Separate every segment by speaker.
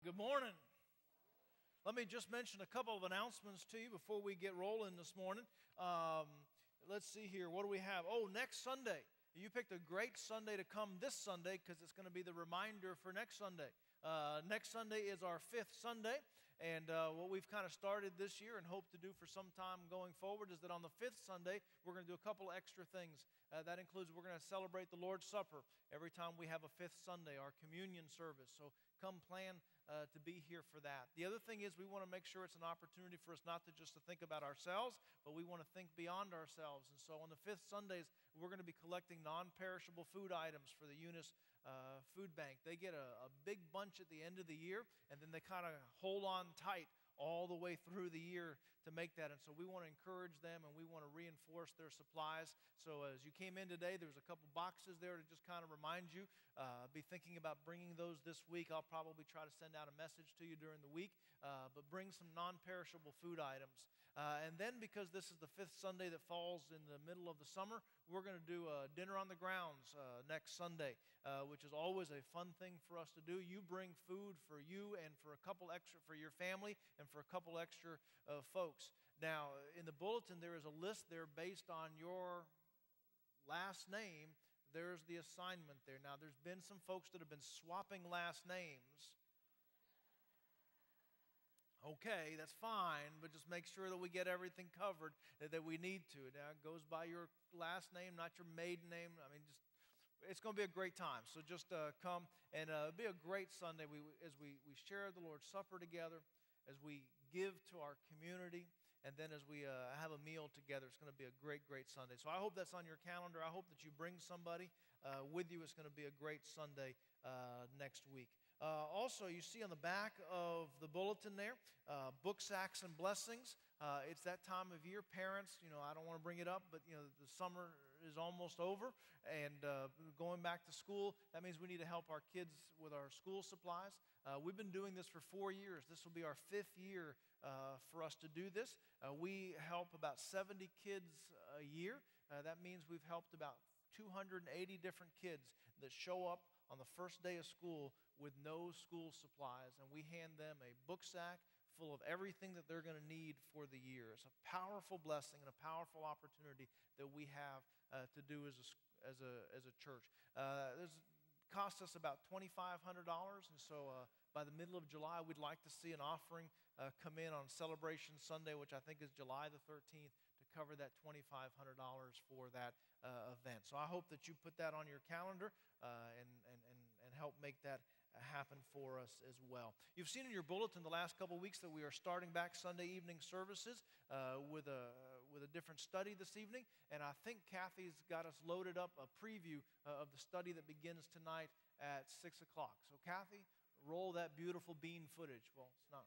Speaker 1: Good morning. Let me just mention a couple of announcements to you before we get rolling this morning. Let's see here. What do we have? Oh, next Sunday. You picked a great Sunday to come this Sunday because it's going to be the reminder for next Sunday. Next Sunday is our fifth Sunday, and what we've kind of started this year and hope to do for some time going forward is that on the fifth Sunday, we're going to do a couple extra things. That includes we're going to celebrate the Lord's Supper every time we have a fifth Sunday, our communion service. So come plan to be here for that. The other thing is we want to make sure it's an opportunity for us not to just to think about ourselves, but we want to think beyond ourselves. And so on the fifth Sundays, we're going to be collecting non-perishable food items for the Eunice Food Bank. They get a big bunch at the end of the year, and then they kind of hold on tight all the way through the year to make that. And so we want to encourage them and we want to reinforce their supplies. So as you came in today, there's a couple boxes there to just kind of remind you. Be thinking about bringing those this week. I'll probably try to send out a message to you during the week, but bring some non-perishable food items. And then because this is the fifth Sunday that falls in the middle of the summer, we're going to do a dinner on the grounds next Sunday, which is always a fun thing for us to do. You bring food for you and for a couple extra for your family and for a couple extra folks. Now, in the bulletin, there is a list there based on your last name. There's the assignment there. Now, there's been some folks that have been swapping last names. Okay, that's fine, but just make sure that we get everything covered that we need to. Now, it goes by your last name, not your maiden name. I mean, just it's going to be a great time. So just come, and it'll be a great Sunday as we share the Lord's Supper together, as we give to our community, and then as we have a meal together. It's going to be a great, great Sunday. So I hope that's on your calendar. I hope that you bring somebody with you. It's going to be a great Sunday next week. Also, you see on the back of the bulletin there, book sacks and blessings. It's that time of year. Parents, I don't want to bring it up, but, the summer is almost over, and going back to school, that means we need to help our kids with our school supplies. We've been doing this for 4 years. This will be our fifth year for us to do this. We help about 70 kids a year. That means we've helped about 280 different kids that show up on the first day of school with no school supplies, and we hand them a book sack full of everything that they're going to need for the year. It's a powerful blessing and a powerful opportunity that we have to do as a church. This cost us about $2,500, and so by the middle of July, we'd like to see an offering come in on Celebration Sunday, which I think is July the 13th, to cover that $2,500 for that event. So I hope that you put that on your calendar and help make that happen for us as well. You've seen in your bulletin the last couple of weeks that we are starting back Sunday evening services with a different study this evening, and I think Kathy's got us loaded up a preview of the study that begins tonight at 6 o'clock. So Kathy, roll that beautiful bean footage. Well, it's not.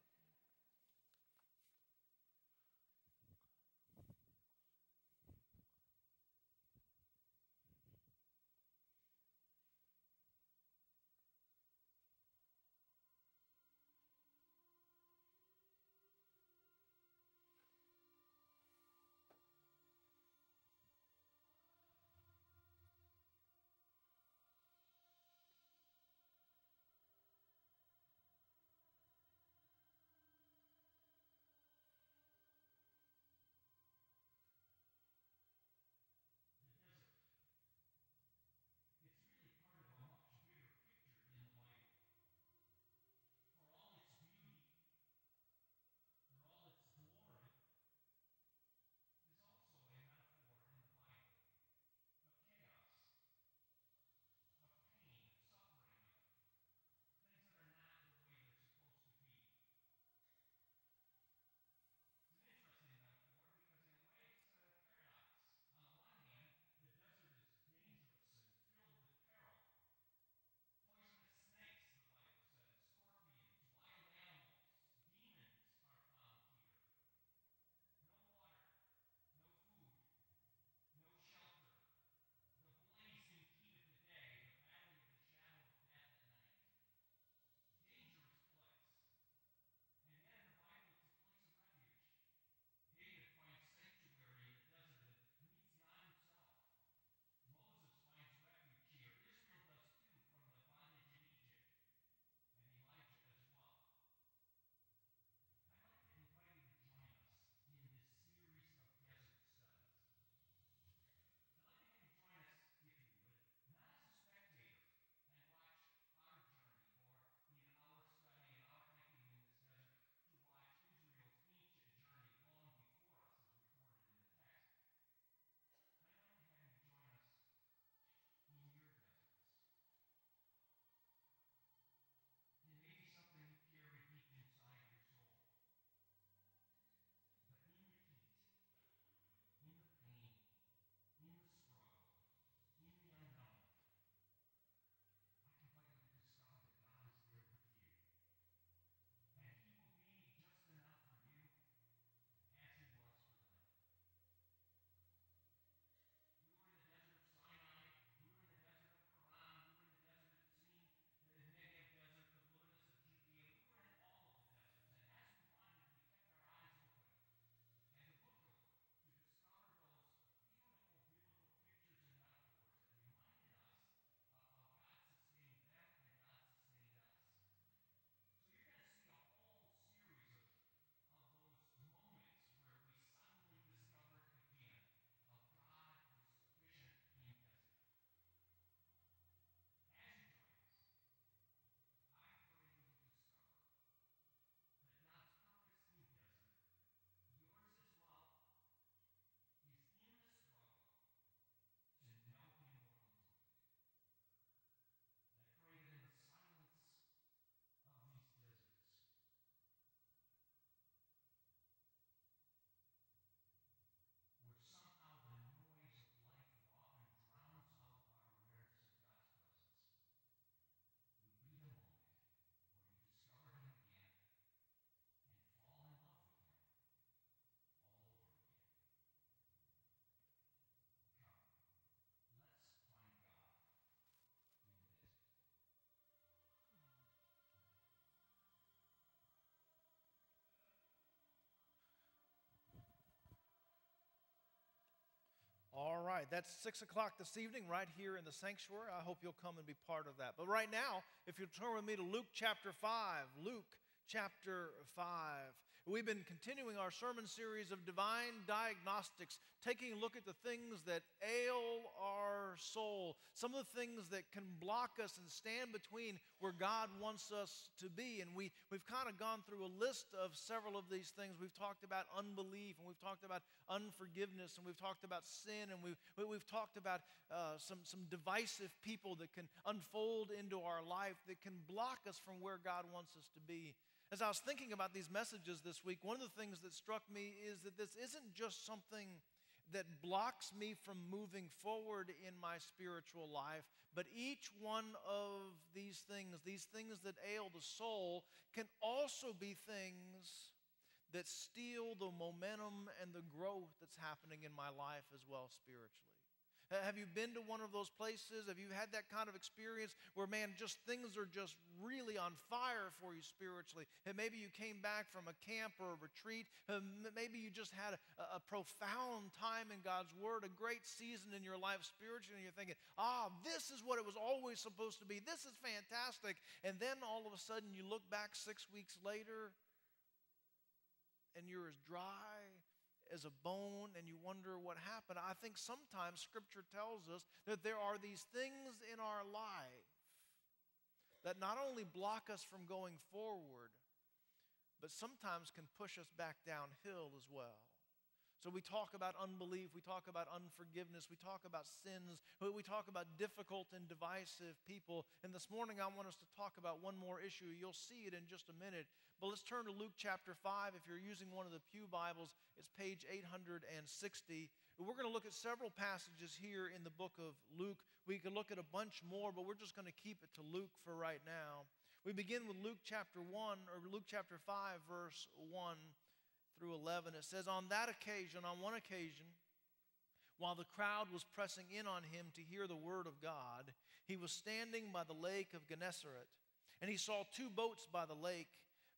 Speaker 1: right, that's 6 o'clock this evening right here in the sanctuary. I hope you'll come and be part of that. But right now, if you'll turn with me to Luke chapter 5, Luke chapter 5. We've been continuing our sermon series of divine diagnostics, taking a look at the things that ail our soul, some of the things that can block us and stand between where God wants us to be. And we've kind of gone through a list of several of these things. We've talked about unbelief, and we've talked about unforgiveness, and we've talked about sin, and we've talked about some divisive people that can unfold into our life that can block us from where God wants us to be. As I was thinking about these messages this week, one of the things that struck me is that this isn't just something that blocks me from moving forward in my spiritual life, but each one of these things that ail the soul, can also be things that steal the momentum and the growth that's happening in my life as well spiritually. Have you been to one of those places? Have you had that kind of experience where, man, just things are just really on fire for you spiritually? And maybe you came back from a camp or a retreat. Maybe you just had a profound time in God's Word, a great season in your life spiritually, and you're thinking, this is what it was always supposed to be. This is fantastic. And then all of a sudden you look back 6 weeks later and you're as dry as a bone, and you wonder what happened. I think sometimes Scripture tells us that there are these things in our life that not only block us from going forward, but sometimes can push us back downhill as well. So we talk about unbelief, we talk about unforgiveness, we talk about sins, we talk about difficult and divisive people. And this morning I want us to talk about one more issue. You'll see it in just a minute. But let's turn to Luke chapter 5. If you're using one of the pew Bibles, it's page 860. We're going to look at several passages here in the book of Luke. We could look at a bunch more, but we're just going to keep it to Luke for right now. We begin with Luke chapter 1, or Luke chapter 5, verse 1 through 11. It says, on one occasion, while the crowd was pressing in on him to hear the word of God, he was standing by the lake of Gennesaret, and he saw two boats by the lake,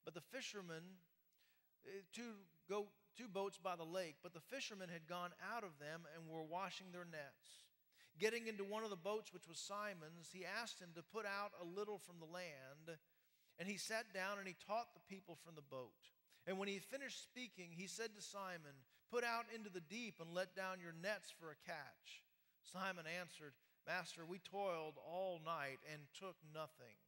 Speaker 1: but the fishermen had gone out of them and were washing their nets. Getting into one of the boats, which was Simon's, he asked him to put out a little from the land, and he sat down and he taught the people from the boat. And when he finished speaking, he said to Simon, put out into the deep and let down your nets for a catch. Simon answered, Master, we toiled all night and took nothing.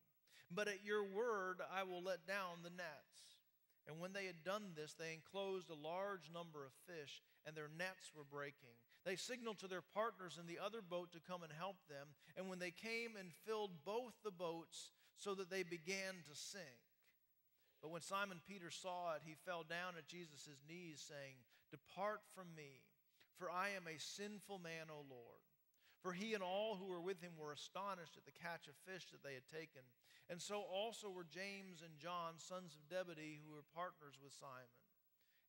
Speaker 1: But at your word I will let down the nets. And when they had done this, they enclosed a large number of fish, and their nets were breaking. They signaled to their partners in the other boat to come and help them. And when they came and filled both the boats so that they began to sink. But when Simon Peter saw it, he fell down at Jesus' knees, saying, Depart from me, for I am a sinful man, O Lord. For he and all who were with him were astonished at the catch of fish that they had taken. And so also were James and John, sons of Zebedee, who were partners with Simon.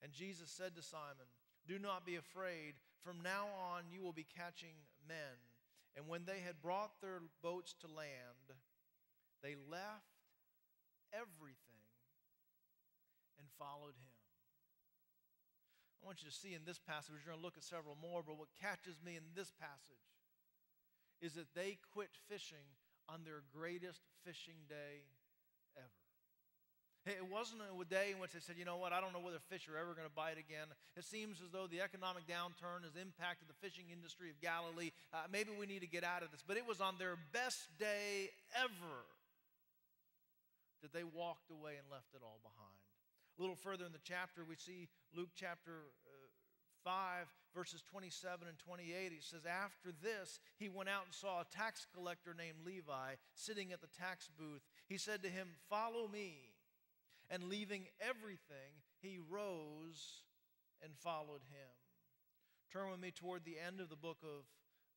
Speaker 1: And Jesus said to Simon, Do not be afraid. From now on you will be catching men. And when they had brought their boats to land, they left everything and followed him. I want you to see in this passage, we're going to look at several more, but what catches me in this passage is that they quit fishing on their greatest fishing day ever. It wasn't a day in which they said, you know what, I don't know whether fish are ever going to bite again. It seems as though the economic downturn has impacted the fishing industry of Galilee. Maybe we need to get out of this. But it was on their best day ever that they walked away and left it all behind. A little further in the chapter, we see Luke chapter 5, verses 27 and 28. He says, After this, he went out and saw a tax collector named Levi sitting at the tax booth. He said to him, Follow me. And leaving everything, he rose and followed him. Turn with me toward the end of the book of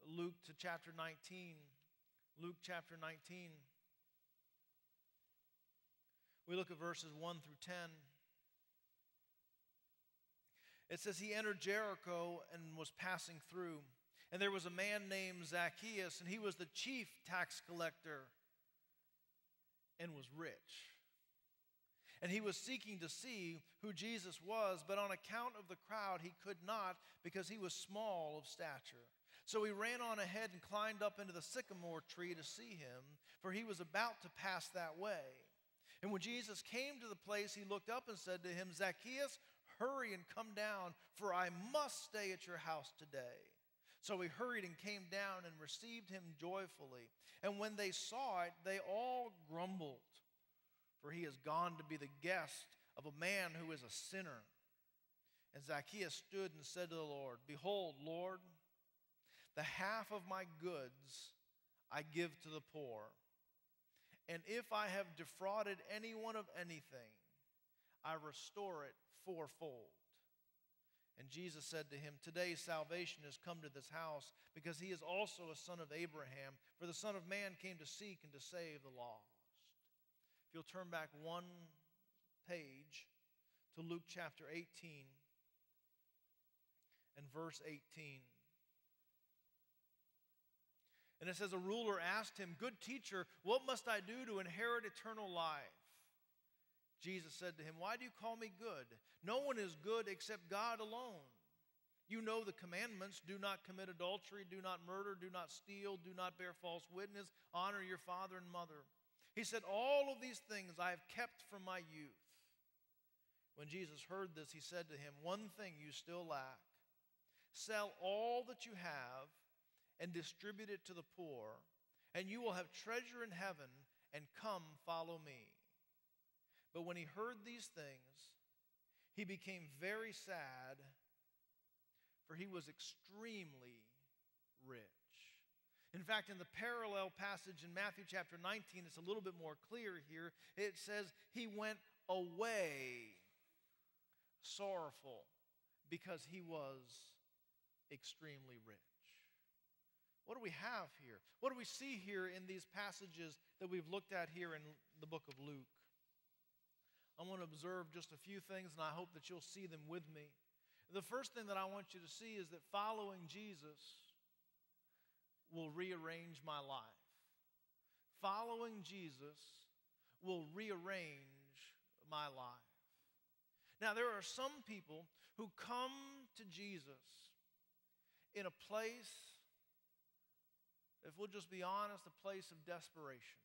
Speaker 1: Luke to chapter 19. Luke chapter 19. We look at verses 1 through 10. It says, he entered Jericho and was passing through. And there was a man named Zacchaeus, and he was the chief tax collector and was rich. And he was seeking to see who Jesus was, but on account of the crowd he could not, because he was small of stature. So he ran on ahead and climbed up into the sycamore tree to see him, for he was about to pass that way. And when Jesus came to the place, he looked up and said to him, Zacchaeus, hurry and come down, for I must stay at your house today. So he hurried and came down and received him joyfully. And when they saw it, they all grumbled, for he has gone to be the guest of a man who is a sinner. And Zacchaeus stood and said to the Lord, Behold, Lord, the half of my goods I give to the poor. And if I have defrauded anyone of anything, I restore it fourfold. And Jesus said to him, Today salvation has come to this house, because he is also a son of Abraham. For the Son of Man came to seek and to save the lost. If you'll turn back one page to Luke chapter 18 and verse 18. And it says, A ruler asked him, Good teacher, what must I do to inherit eternal life? Jesus said to him, Why do you call me good? No one is good except God alone. You know the commandments: do not commit adultery, do not murder, do not steal, do not bear false witness, honor your father and mother. He said, All of these things I have kept from my youth. When Jesus heard this, he said to him, One thing you still lack. Sell all that you have and distribute it to the poor, and you will have treasure in heaven, and come follow me. But when he heard these things, he became very sad, for he was extremely rich. In fact, in the parallel passage in Matthew chapter 19, it's a little bit more clear here. It says he went away sorrowful because he was extremely rich. What do we have here? What do we see here in these passages that we've looked at here in the book of Luke? I want to observe just a few things, and I hope that you'll see them with me. The first thing that I want you to see is that following Jesus will rearrange my life. Following Jesus will rearrange my life. Now, there are some people who come to Jesus in a place, if we'll just be honest, a place of desperation.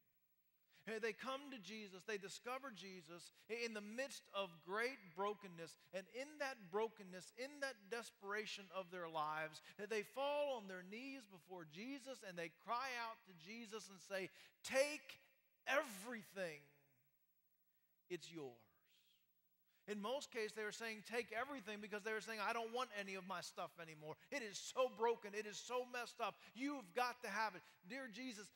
Speaker 1: They come to Jesus, they discover Jesus in the midst of great brokenness, and in that brokenness, in that desperation of their lives, they fall on their knees before Jesus and they cry out to Jesus and say, Take everything, it's yours. In most cases, they were saying, take everything, because they were saying, I don't want any of my stuff anymore. It is so broken. It is so messed up. You've got to have it. Dear Jesus,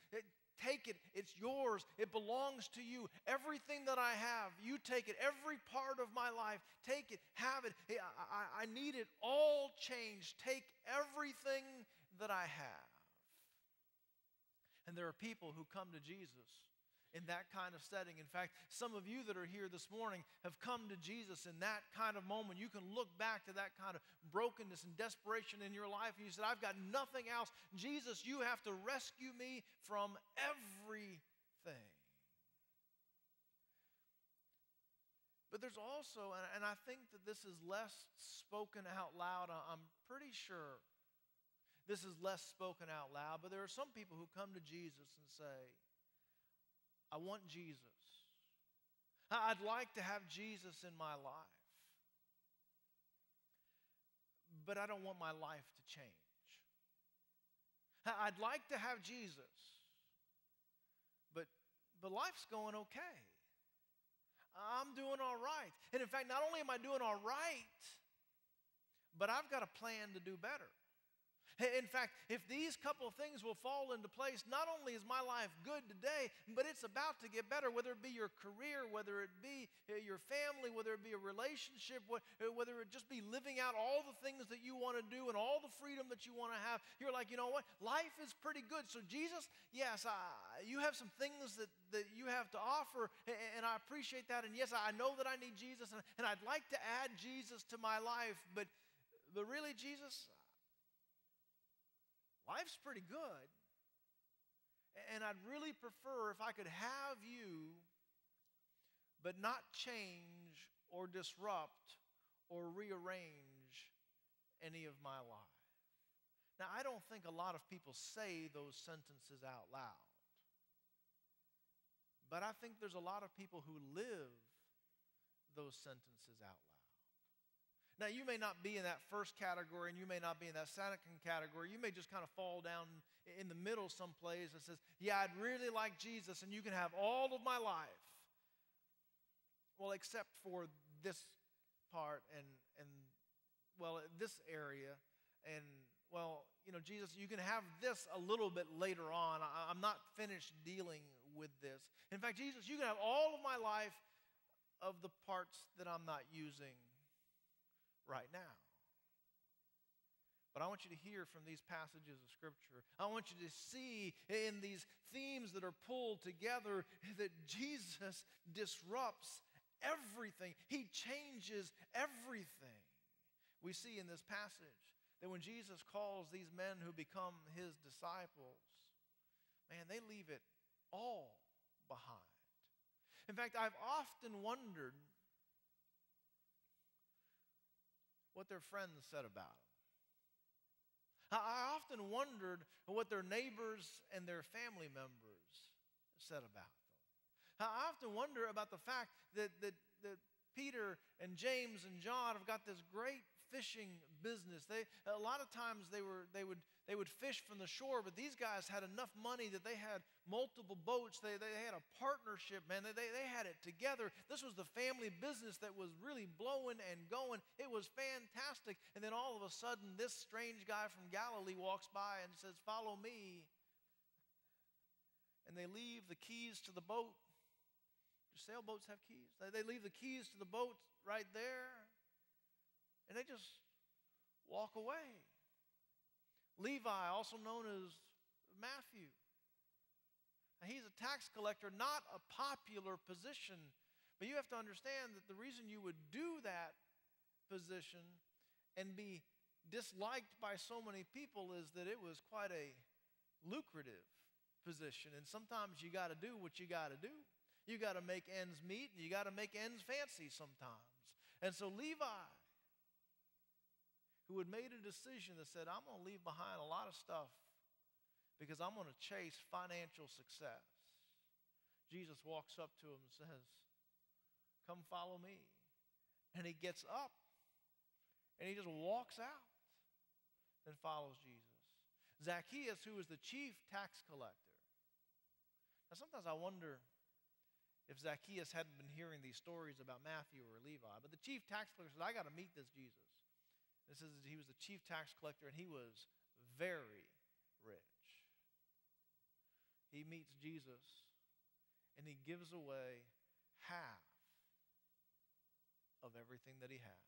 Speaker 1: take it. It's yours. It belongs to you. Everything that I have, you take it. Every part of my life, take it. Have it. I need it all changed. Take everything that I have. And there are people who come to Jesus in that kind of setting. In fact, some of you that are here this morning have come to Jesus in that kind of moment. You can look back to that kind of brokenness and desperation in your life, and you said, I've got nothing else. Jesus, you have to rescue me from everything. But there's also, and I think that this is less spoken out loud, I'm pretty sure this is less spoken out loud, but there are some people who come to Jesus and say, I want Jesus. I'd like to have Jesus in my life. But I don't want my life to change. I'd like to have Jesus. But life's going okay. I'm doing all right. And in fact, not only am I doing all right, but I've got a plan to do better. In fact, if these couple of things will fall into place, not only is my life good today, but it's about to get better, whether it be your career, whether it be your family, whether it be a relationship, whether it just be living out all the things that you want to do and all the freedom that you want to have. You're like, you know what? Life is pretty good. So Jesus, yes, you have some things that you have to offer, and I appreciate that. And yes, I know that I need Jesus, and I'd like to add Jesus to my life, but really, Jesus, life's pretty good, and I'd really prefer if I could have you, but not change or disrupt or rearrange any of my life. Now, I don't think a lot of people say those sentences out loud. But I think there's a lot of people who live those sentences out loud. Now, you may not be in that first category, and you may not be in that second category. You may just kind of fall down in the middle someplace that says, yeah, I'd really like Jesus, and you can have all of my life. Well, except for this part and this area. And, Jesus, you can have this a little bit later on. I'm not finished dealing with this. In fact, Jesus, you can have all of my life of the parts that I'm not using right now. But I want you to hear from these passages of Scripture. I want you to see in these themes that are pulled together that Jesus disrupts everything. He changes everything. We see in this passage that when Jesus calls these men who become his disciples, man, they leave it all behind. In fact, I've often wondered what their friends said about them. I often wondered what their neighbors and their family members said about them. I often wonder about the fact that Peter and James and John have got this great fishing business. A lot of times they would fish from the shore, but these guys had enough money that they had multiple boats. They had a partnership, man. They had it together. This was the family business that was really blowing and going. It was fantastic. And then all of a sudden, this strange guy from Galilee walks by and says, "Follow me." And they leave the keys to the boat. Do sailboats have keys? They leave the keys to the boat right there. And they just walk away. Levi, also known as Matthew. Now, he's a tax collector, not a popular position. But you have to understand that the reason you would do that position and be disliked by so many people is that it was quite a lucrative position. And sometimes you got to do what you got to do. You got to make ends meet, and you got to make ends fancy sometimes. And so Levi, who had made a decision that said, I'm going to leave behind a lot of stuff because I'm going to chase financial success. Jesus walks up to him and says, "Come follow me." And he gets up and he just walks out and follows Jesus. Zacchaeus, who was the chief tax collector. Now sometimes I wonder if Zacchaeus hadn't been hearing these stories about Matthew or Levi, but the chief tax collector said, I got to meet this Jesus. It says that he was the chief tax collector and he was very rich. He meets Jesus and he gives away half of everything that he has.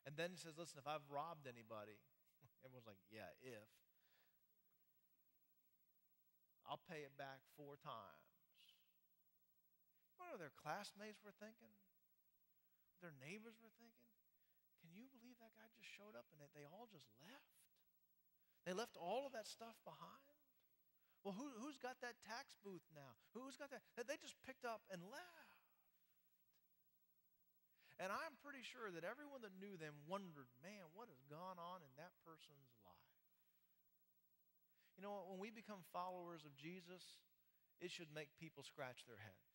Speaker 1: And then he says, listen, if I've robbed anybody, everyone's like, yeah, if. I'll pay it back 4 times. What are their classmates were thinking? Their neighbors were thinking? Can you believe that guy just showed up and they all just left? They left all of that stuff behind? Well, who's got that tax booth now? Who's got that? They just picked up and left. And I'm pretty sure that everyone that knew them wondered, man, what has gone on in that person's life? You know what? When we become followers of Jesus, it should make people scratch their heads.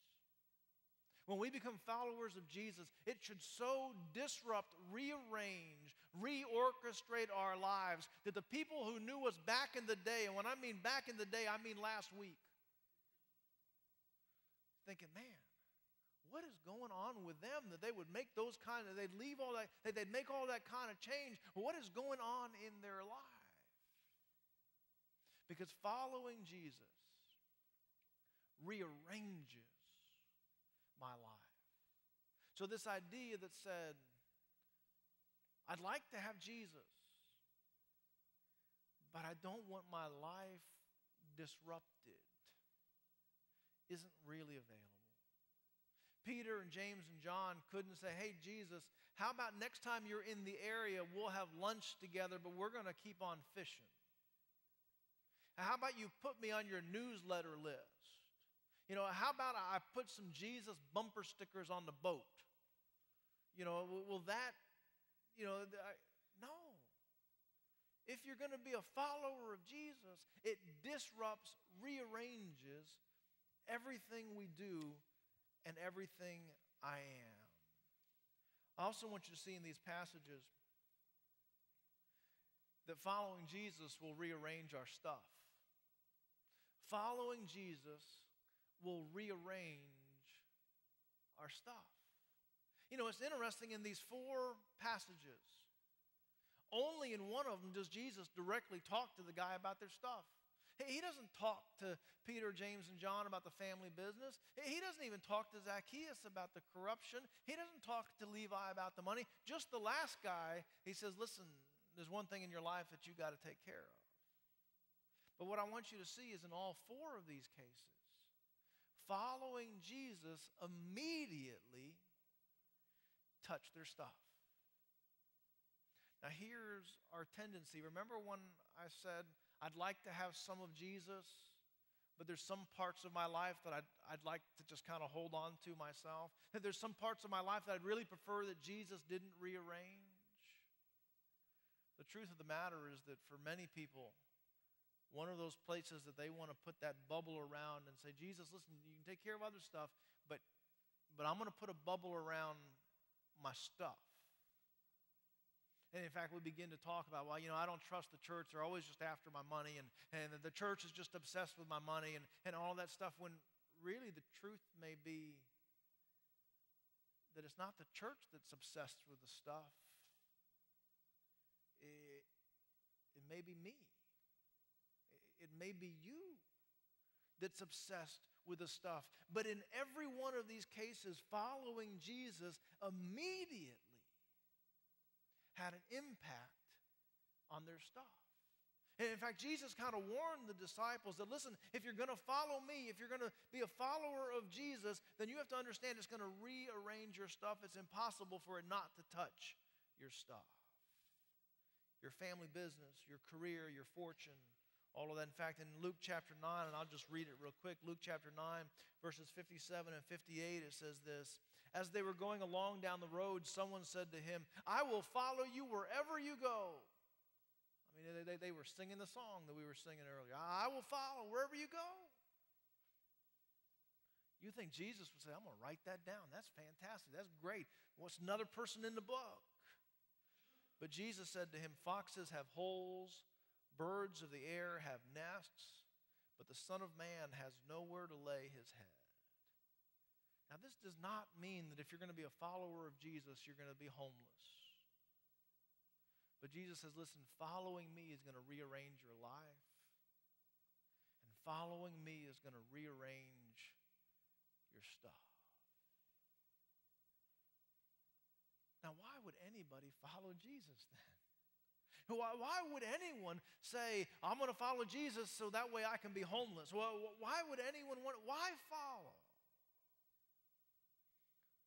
Speaker 1: When we become followers of Jesus, it should so disrupt, rearrange, reorchestrate our lives that the people who knew us back in the day, and when I mean back in the day, I mean last week, thinking, man, what is going on with them that they would make those kind of, they'd leave all that, they'd make all that kind of change. What is going on in their life? Because following Jesus rearranges my life. So this idea that said, I'd like to have Jesus, but I don't want my life disrupted, isn't really available. Peter and James and John couldn't say, hey, Jesus, how about next time you're in the area, we'll have lunch together, but we're going to keep on fishing. How about you put me on your newsletter list? You know, how about I put some Jesus bumper stickers on the boat? You know, will that, no. If you're going to be a follower of Jesus, it disrupts, rearranges everything we do and everything I am. I also want you to see in these passages that following Jesus will rearrange our stuff. Following Jesus will rearrange our stuff. You know, it's interesting in these 4 passages, only in one of them does Jesus directly talk to the guy about their stuff. He doesn't talk to Peter, James, and John about the family business. He doesn't even talk to Zacchaeus about the corruption. He doesn't talk to Levi about the money. Just the last guy, he says, listen, there's one thing in your life that you got to take care of. But what I want you to see is in all 4 of these cases, following Jesus immediately touched their stuff. Now here's our tendency. Remember when I said I'd like to have some of Jesus, but there's some parts of my life that I'd like to just kind of hold on to myself. And there's some parts of my life that I'd really prefer that Jesus didn't rearrange. The truth of the matter is that for many people, one of those places that they want to put that bubble around and say, Jesus, listen, you can take care of other stuff, but I'm going to put a bubble around my stuff. And in fact, we begin to talk about, well, you know, I don't trust the church. They're always just after my money, and the church is just obsessed with my money and all that stuff, when really the truth may be that it's not the church that's obsessed with the stuff. It may be me. It may be you that's obsessed with the stuff. But in every one of these cases, following Jesus immediately had an impact on their stuff. And in fact, Jesus kind of warned the disciples that, listen, if you're going to follow me, if you're going to be a follower of Jesus, then you have to understand it's going to rearrange your stuff. It's impossible for it not to touch your stuff. Your family business, your career, your fortune, all of that. In fact, in Luke chapter 9, and I'll just read it real quick, Luke chapter 9, verses 57 and 58, it says this: as they were going along down the road, someone said to him, I will follow you wherever you go. I mean, they were singing the song that we were singing earlier. I will follow wherever you go. You think Jesus would say, I'm going to write that down. That's fantastic. That's great. What's another person in the book? But Jesus said to him, foxes have holes, birds of the air have nests, but the Son of Man has nowhere to lay his head. Now, this does not mean that if you're going to be a follower of Jesus, you're going to be homeless. But Jesus says, listen, following me is going to rearrange your life. And following me is going to rearrange your stuff. Now, why would anybody follow Jesus then? Why would anyone say, I'm going to follow Jesus so that way I can be homeless? Well, why would anyone want, why follow?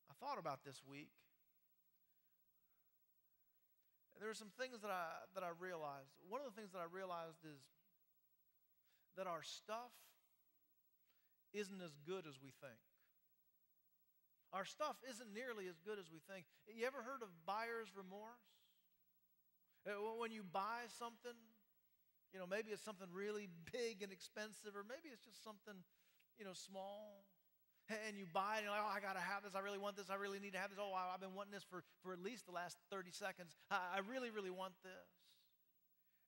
Speaker 1: I thought about this week. There are some things that I realized. One of the things that I realized is that our stuff isn't as good as we think. Our stuff isn't nearly as good as we think. You ever heard of buyer's remorse? When you buy something, you know, maybe it's something really big and expensive, or maybe it's just something, you know, small. And you buy it, and you're like, oh, I got to have this. I really want this. I really need to have this. Oh, I've been wanting this for at least the last 30 seconds. I really, really want this.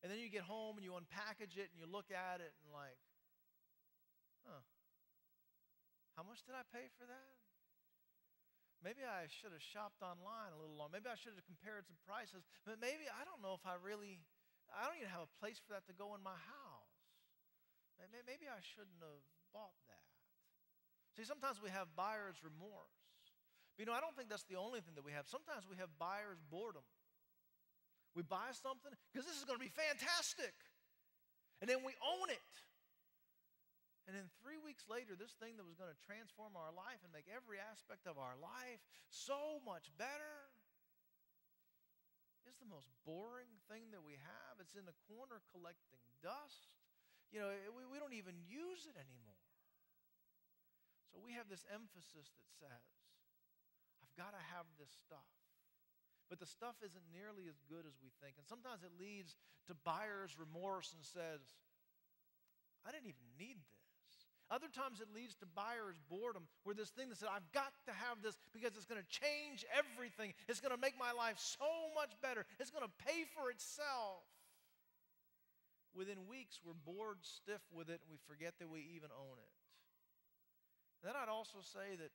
Speaker 1: And then you get home, and you unpackage it, and you look at it, and like, how much did I pay for that? Maybe I should have shopped online a little longer. Maybe I should have compared some prices. But maybe, I don't know if I don't even have a place for that to go in my house. Maybe I shouldn't have bought that. See, sometimes we have buyer's remorse. But, you know, I don't think that's the only thing that we have. Sometimes we have buyer's boredom. We buy something because this is going to be fantastic. And then we own it. And then 3 weeks later, this thing that was going to transform our life and make every aspect of our life so much better is the most boring thing that we have. It's in the corner collecting dust. You know, we don't even use it anymore. So we have this emphasis that says, I've got to have this stuff. but the stuff isn't nearly as good as we think. And sometimes it leads to buyer's remorse and says, I didn't even need this. Other times it leads to buyer's boredom, where this thing that said, I've got to have this because it's going to change everything. It's going to make my life so much better. It's going to pay for itself. Within weeks, we're bored stiff with it, and we forget that we even own it. Then I'd also say that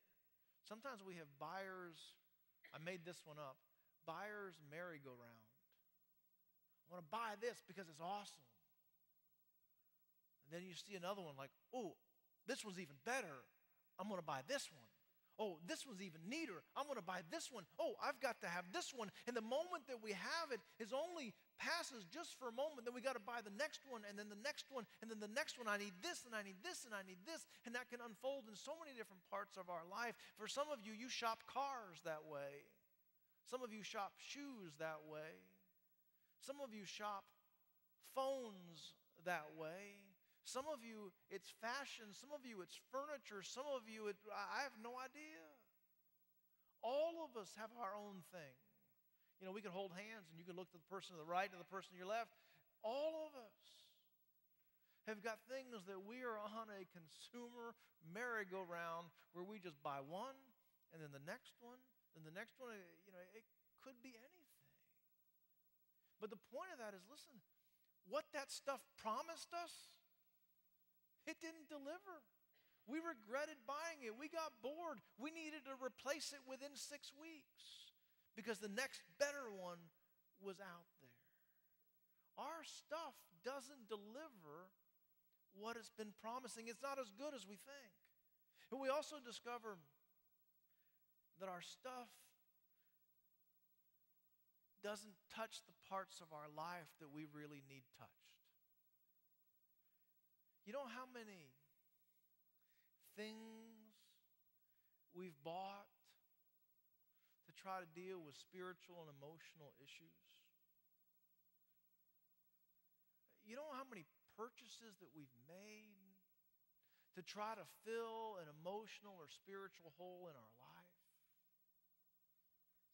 Speaker 1: sometimes we have buyers, I made this one up, buyer's merry-go-round. I want to buy this because it's awesome. And then you see another one like, oh, this one's even better. I'm going to buy this one. Oh, this one's even neater. I'm going to buy this one. Oh, I've got to have this one. And the moment that we have it is only passes just for a moment. Then we got to buy the next one, and then the next one, and then the next one. I need this, and I need this, and I need this. And that can unfold in so many different parts of our life. For some of you, you shop cars that way. Some of you shop shoes that way. Some of you shop phones that way. Some of you, it's fashion. Some of you, it's furniture. Some of you, I have no idea. All of us have our own thing. You know, we can hold hands and you can look to the person to the right and the person to your left. All of us have got things that we are on a consumer merry-go-round where we just buy one and then the next one, then the next one. You know, it could be anything. But the point of that is, listen, what that stuff promised us, it didn't deliver. We regretted buying it. We got bored. We needed to replace it within 6 weeks because the next better one was out there. Our stuff doesn't deliver what it's been promising. It's not as good as we think. And we also discover that our stuff doesn't touch the parts of our life that we really need touched. You know how many things we've bought to try to deal with spiritual and emotional issues? You know how many purchases that we've made to try to fill an emotional or spiritual hole in our life?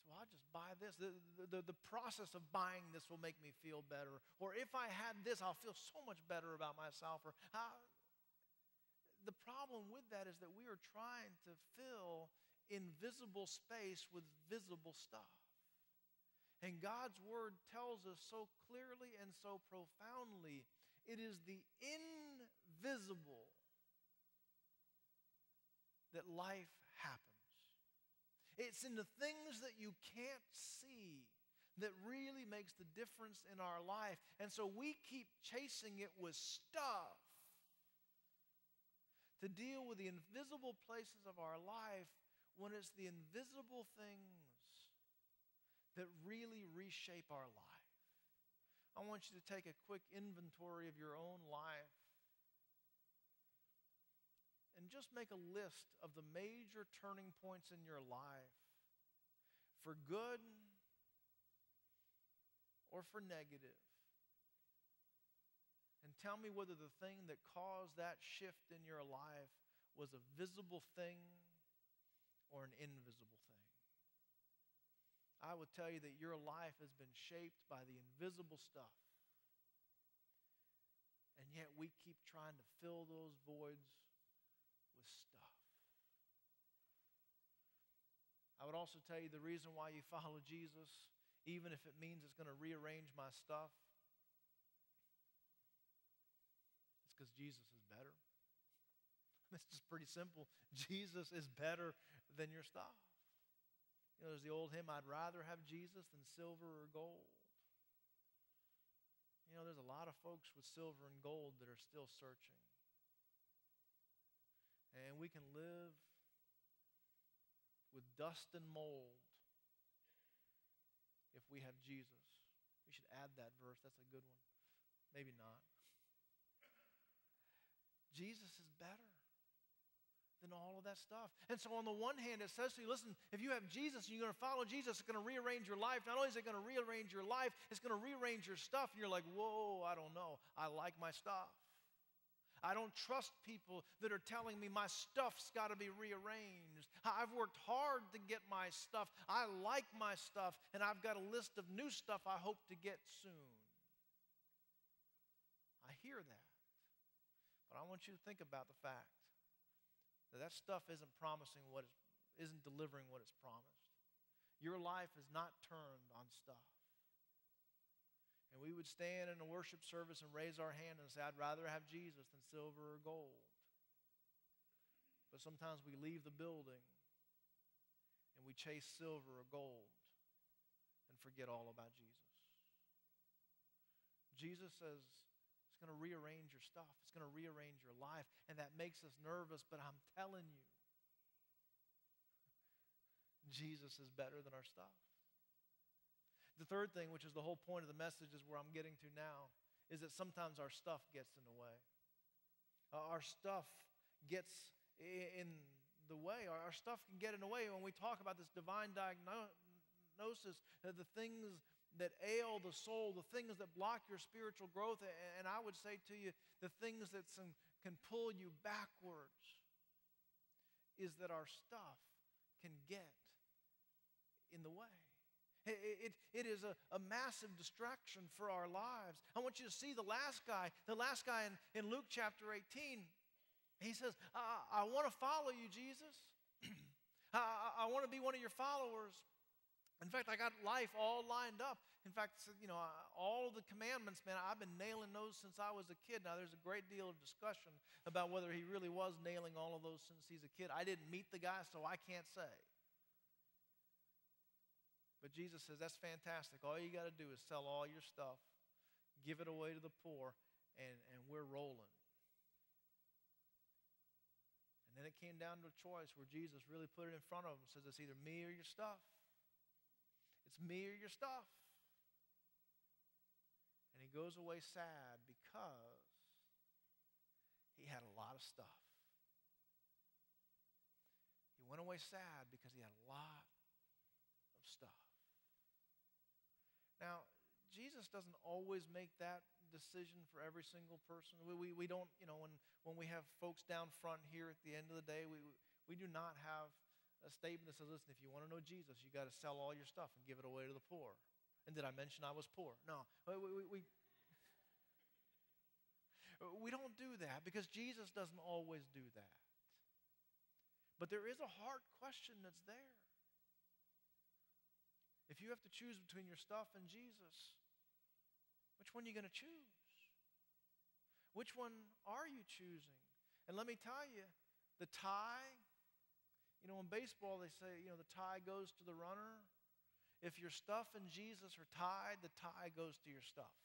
Speaker 1: So I'll just buy this. The process of buying this will make me feel better. Or if I had this, I'll feel so much better about myself. Or the problem with that is that we are trying to fill invisible space with visible stuff. And God's word tells us so clearly and so profoundly, it is the invisible that life happens. It's in the things that you can't see that really makes the difference in our life. And so we keep chasing it with stuff to deal with the invisible places of our life when it's the invisible things that really reshape our life. I want you to take a quick inventory of your own life and just make a list of the major turning points in your life, for good or for negative. And tell me whether the thing that caused that shift in your life was a visible thing or an invisible thing. I would tell you that your life has been shaped by the invisible stuff. And yet we keep trying to fill those voids with stuff. I would also tell you the reason why you follow Jesus, even if it means it's going to rearrange my stuff, it's because Jesus is better. It's just pretty simple. Jesus is better than your stuff. You know, there's the old hymn, I'd rather have Jesus than silver or gold. You know, there's a lot of folks with silver and gold that are still searching. And we can live with dust and mold if we have Jesus. We should add that verse. That's a good one. Maybe not. Jesus is better than all of that stuff. And so on the one hand, it says to you, listen, if you have Jesus and you're going to follow Jesus, it's going to rearrange your life. Not only is it going to rearrange your life, it's going to rearrange your stuff. And you're like, whoa, I don't know. I like my stuff. I don't trust people that are telling me my stuff's got to be rearranged. I've worked hard to get my stuff. I like my stuff, and I've got a list of new stuff I hope to get soon. I hear that. But I want you to think about the fact that stuff isn't isn't delivering what it's promised. Your life is not turned on stuff. And we would stand in a worship service and raise our hand and say, I'd rather have Jesus than silver or gold. But sometimes we leave the building and we chase silver or gold and forget all about Jesus. Jesus says it's going to rearrange your stuff. It's going to rearrange your life. And that makes us nervous, but I'm telling you, Jesus is better than our stuff. The third thing, which is the whole point of the message, is where I'm getting to now, is that sometimes our stuff gets in the way. Our stuff gets in the way. Our stuff can get in the way when we talk about this divine diagnosis, the things that ail the soul, the things that block your spiritual growth, and I would say to you, the things that can pull you backwards, is that our stuff can get in the way. It is a massive distraction for our lives. I want you to see the last guy in Luke chapter 18. He says, I want to follow you, Jesus. I want to be one of your followers. In fact, I got life all lined up. In fact, all of the commandments, man, I've been nailing those since I was a kid. Now, there's a great deal of discussion about whether he really was nailing all of those since he's a kid. I didn't meet the guy, so I can't say. But Jesus says, that's fantastic. All you got to do is sell all your stuff, give it away to the poor, and we're rolling. And then it came down to a choice where Jesus really put it in front of him. Says, it's either me or your stuff. It's me or your stuff. And he goes away sad because he had a lot of stuff. He went away sad because he had a lot of stuff. Now, Jesus doesn't always make that decision for every single person. We don't, when we have folks down front here at the end of the day, we do not have a statement that says, listen, if you want to know Jesus, you got to sell all your stuff and give it away to the poor. And did I mention I was poor? No. We don't do that because Jesus doesn't always do that. But there is a hard question that's there. If you have to choose between your stuff and Jesus, which one are you going to choose? Which one are you choosing? And let me tell you, the tie, in baseball they say, the tie goes to the runner. If your stuff and Jesus are tied, the tie goes to your stuff.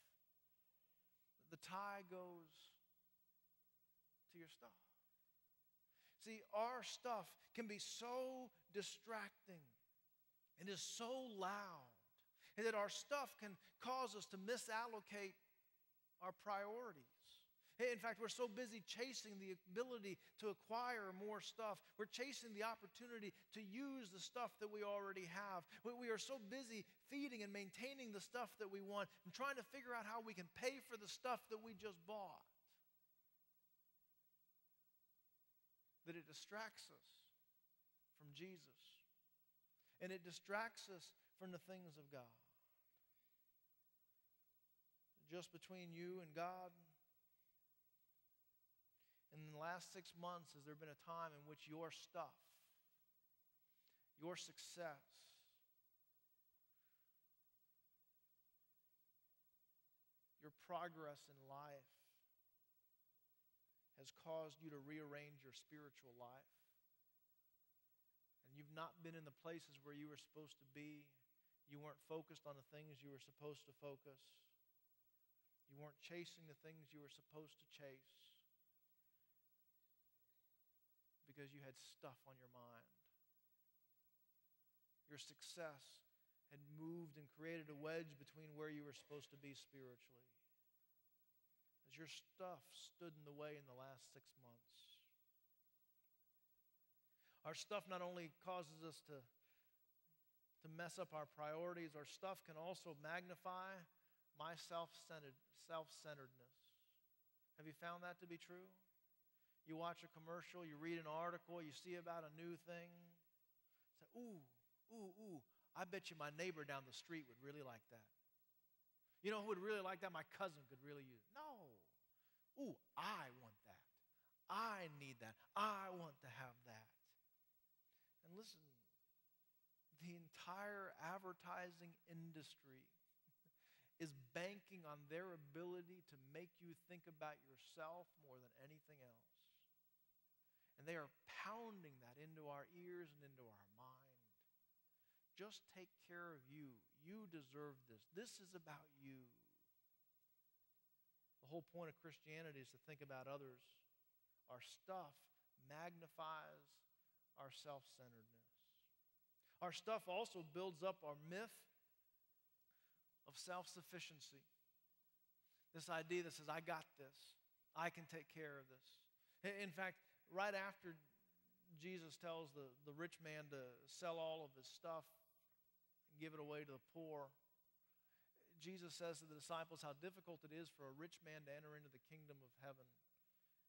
Speaker 1: The tie goes to your stuff. See, our stuff can be so distracting. It is so loud that our stuff can cause us to misallocate our priorities. In fact, we're so busy chasing the ability to acquire more stuff. We're chasing the opportunity to use the stuff that we already have. We are so busy feeding and maintaining the stuff that we want and trying to figure out how we can pay for the stuff that we just bought, that it distracts us from Jesus. And it distracts us from the things of God. Just between you and God, in the last 6 months, has there been a time in which your stuff, your success, your progress in life has caused you to rearrange your spiritual life? And you've not been in the places where you were supposed to be. You weren't focused on the things you were supposed to focus. You weren't chasing the things you were supposed to chase because you had stuff on your mind. Your success had moved and created a wedge between where you were supposed to be spiritually. As your stuff stood in the way in the last 6 months. Our stuff not only causes us to mess up our priorities, our stuff can also magnify my self-centeredness. Have you found that to be true? You watch a commercial, you read an article, you see about a new thing. Say, ooh, ooh, ooh, I bet you my neighbor down the street would really like that. You know who would really like that? My cousin could really use it. No. Ooh, I want that. I need that. I want to have that. And listen, the entire advertising industry is banking on their ability to make you think about yourself more than anything else. And they are pounding that into our ears and into our mind. Just take care of you. You deserve this. This is about you. The whole point of Christianity is to think about others. Our stuff magnifies our self-centeredness. Our stuff also builds up our myth of self-sufficiency. This idea that says, I got this. I can take care of this. In fact, right after Jesus tells the rich man to sell all of his stuff and give it away to the poor, Jesus says to the disciples how difficult it is for a rich man to enter into the kingdom of heaven.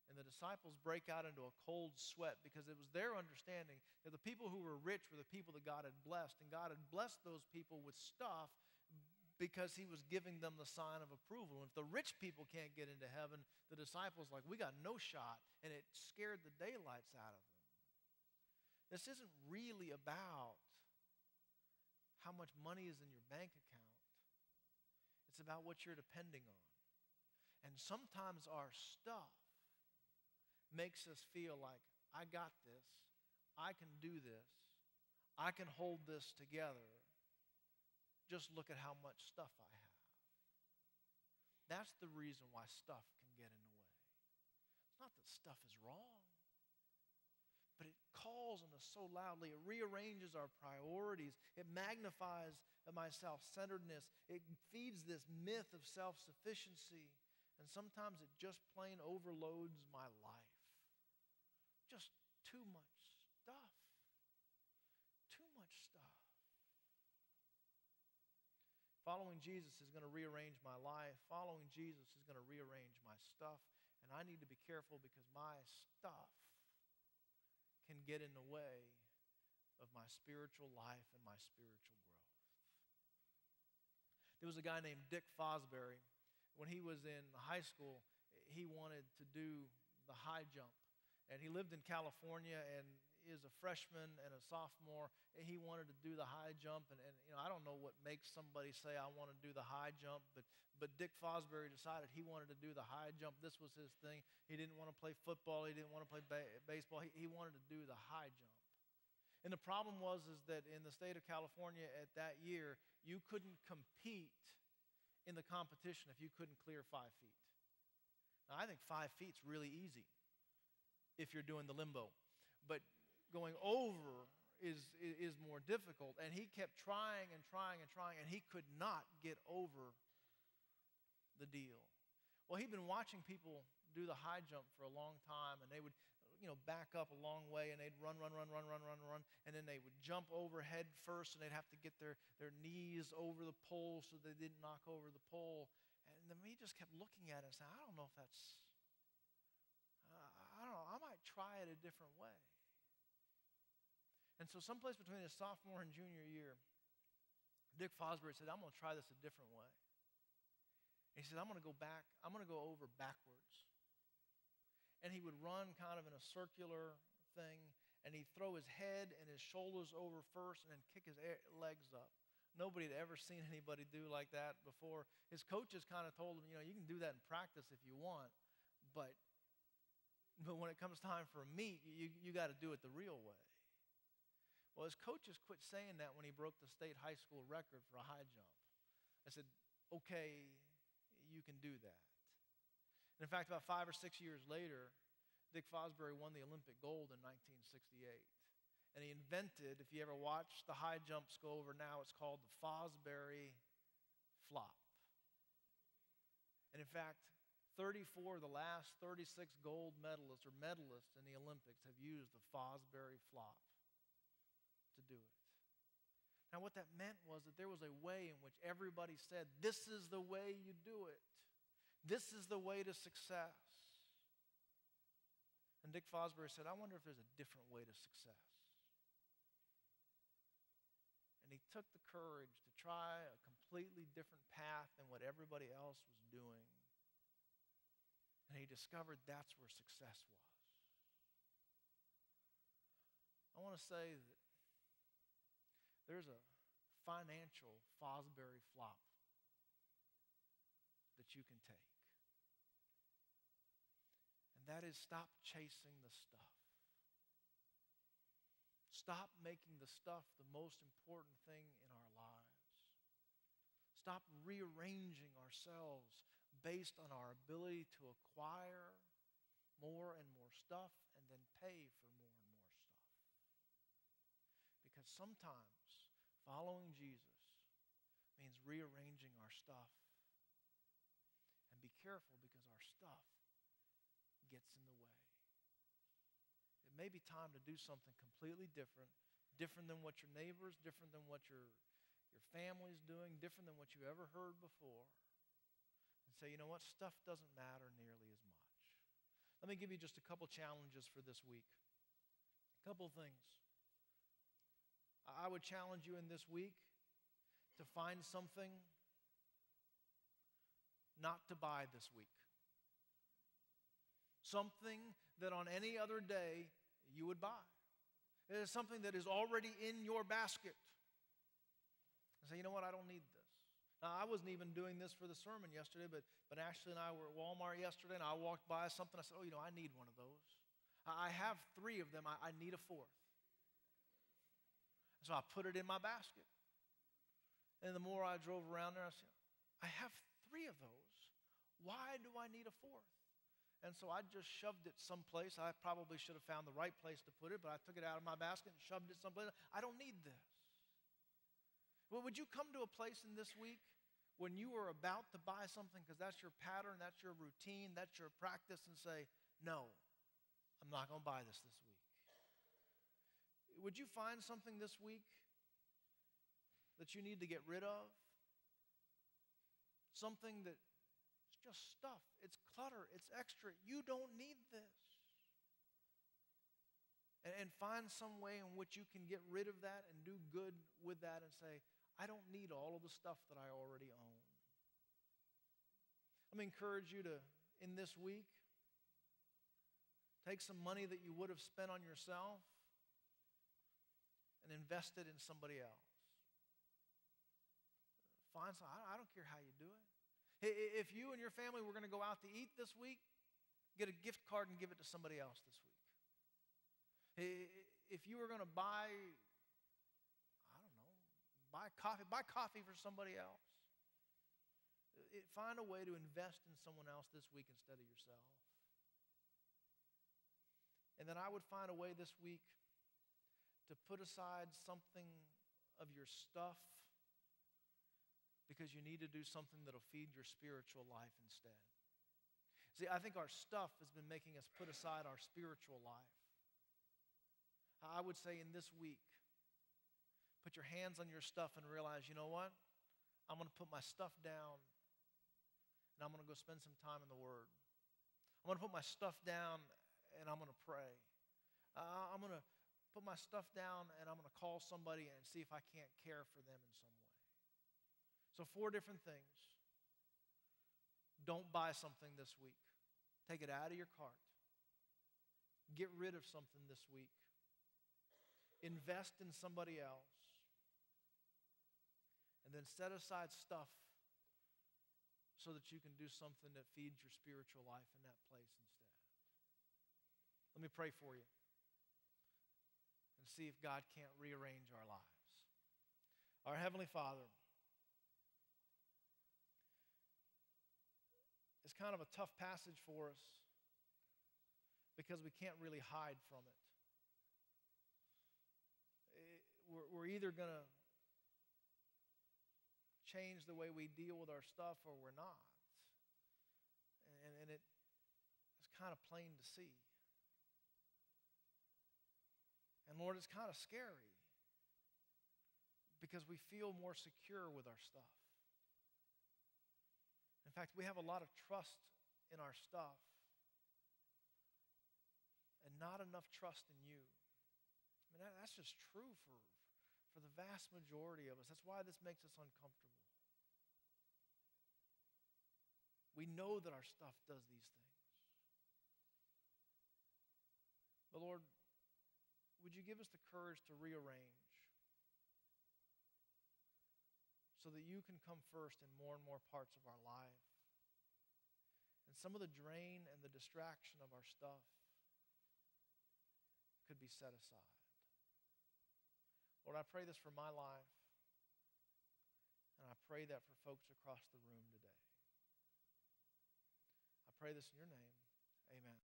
Speaker 1: And the disciples break out into a cold sweat because it was their understanding that the people who were rich were the people that God had blessed. And God had blessed those people with stuff because he was giving them the sign of approval. And if the rich people can't get into heaven, the disciples we got no shot. And it scared the daylights out of them. This isn't really about how much money is in your bank account. It's about what you're depending on. And sometimes our stuff makes us feel like, I got this, I can do this, I can hold this together. Just look at how much stuff I have. That's the reason why stuff can get in the way. It's not that stuff is wrong, but it calls on us so loudly. It rearranges our priorities. It magnifies my self-centeredness. It feeds this myth of self-sufficiency. And sometimes it just plain overloads my life. Just too much stuff. Too much stuff. Following Jesus is going to rearrange my life. Following Jesus is going to rearrange my stuff. And I need to be careful because my stuff can get in the way of my spiritual life and my spiritual growth. There was a guy named Dick Fosbury. When he was in high school, he wanted to do the high jump. And he lived in California and is a freshman and a sophomore. And he wanted to do the high jump. And I don't know what makes somebody say, I want to do the high jump. But Dick Fosbury decided he wanted to do the high jump. This was his thing. He didn't want to play football. He didn't want to play baseball. He wanted to do the high jump. And the problem was that in the state of California at that year, you couldn't compete in the competition if you couldn't clear 5 feet. Now, I think 5 feet's really easy if you're doing the limbo. But going over is more difficult. And he kept trying and trying and trying, and he could not get over the deal. Well, he'd been watching people do the high jump for a long time, and they would back up a long way, and they'd run, and then they would jump over head first, and they'd have to get their knees over the pole so they didn't knock over the pole. And then he just kept looking at it and saying, I don't know if that's, I don't know, I might try it a different way. And so someplace between his sophomore and junior year, Dick Fosbury said, I'm going to try this a different way. And he said, I'm going to go over backwards. And he would run kind of in a circular thing, and he'd throw his head and his shoulders over first and then kick his legs up. Nobody had ever seen anybody do like that before. His coaches kind of told him, you can do that in practice if you want, but when it comes time for a meet, you got to do it the real way. Well, his coaches quit saying that when he broke the state high school record for a high jump. I said, okay, you can do that. And in fact, about 5 or 6 years later, Dick Fosbury won the Olympic gold in 1968. And he invented, if you ever watch the high jumps go over now, it's called the Fosbury flop. And in fact, 34 of the last 36 gold medalists or medalists in the Olympics have used the Fosbury flop to do it. Now, what that meant was that there was a way in which everybody said, this is the way you do it. This is the way to success. And Dick Fosbury said, I wonder if there's a different way to success. And he took the courage to try a completely different path than what everybody else was doing. And he discovered that's where success was. I want to say that there's a financial Fosbury flop that you can take. And that is, stop chasing the stuff. Stop making the stuff the most important thing in our lives. Stop rearranging ourselves based on our ability to acquire more and more stuff and then pay for more and more stuff. Because sometimes following Jesus means rearranging our stuff. And be careful, because our stuff gets in the way. It may be time to do something completely different than what your neighbors, different than what your family's doing, different than what you ever heard before. And say, you know what, stuff doesn't matter nearly as much. Let me give you just a couple challenges for this week. A couple things. I would challenge you in this week to find something not to buy this week. Something that on any other day you would buy. It is something that is already in your basket. And say, you know what, I don't need this. Now, I wasn't even doing this for the sermon yesterday, but Ashley and I were at Walmart yesterday, and I walked by something. I said, I need one of those. I have 3 of them. I need a 4th. So I put it in my basket. And the more I drove around there, I said, I have 3 of those. Why do I need a 4th? And so I just shoved it someplace. I probably should have found the right place to put it, but I took it out of my basket and shoved it someplace. I don't need this. Well, would you come to a place in this week when you are about to buy something, because that's your pattern, that's your routine, that's your practice, and say, no, I'm not going to buy this week? Would you find something this week that you need to get rid of? Something that it's just stuff. It's clutter. It's extra. You don't need this. And find some way in which you can get rid of that and do good with that and say, I don't need all of the stuff that I already own. Let me encourage you to, in this week, take some money that you would have spent on yourself and invest it in somebody else. Find some, I don't care how you do it. If you and your family were going to go out to eat this week, get a gift card and give it to somebody else this week. If you were going to buy coffee for somebody else. Find a way to invest in someone else this week instead of yourself. And then I would find a way this week to put aside something of your stuff, because you need to do something that'll feed your spiritual life instead. See, I think our stuff has been making us put aside our spiritual life. I would say in this week, put your hands on your stuff and realize, you know what? I'm going to put my stuff down and I'm going to go spend some time in the Word. I'm going to put my stuff down and I'm going to pray. I'm going to put my stuff down and I'm going to call somebody and see if I can't care for them in some way. So 4 different things. Don't buy something this week. Take it out of your cart. Get rid of something this week. Invest in somebody else. And then set aside stuff so that you can do something that feeds your spiritual life in that place instead. Let me pray for you and see if God can't rearrange our lives. Our Heavenly Father, it's kind of a tough passage for us because we can't really hide from it. We're either going to change the way we deal with our stuff or we're not. And it's kind of plain to see. And Lord, it's kind of scary because we feel more secure with our stuff. In fact, we have a lot of trust in our stuff. not enough trust in you. I mean, that's just true for the vast majority of us. That's why this makes us uncomfortable. We know that our stuff does these things. But Lord, would you give us the courage to rearrange so that you can come first in more and more parts of our life? And some of the drain and the distraction of our stuff could be set aside. Lord, I pray this for my life, and I pray that for folks across the room today. I pray this in your name. Amen.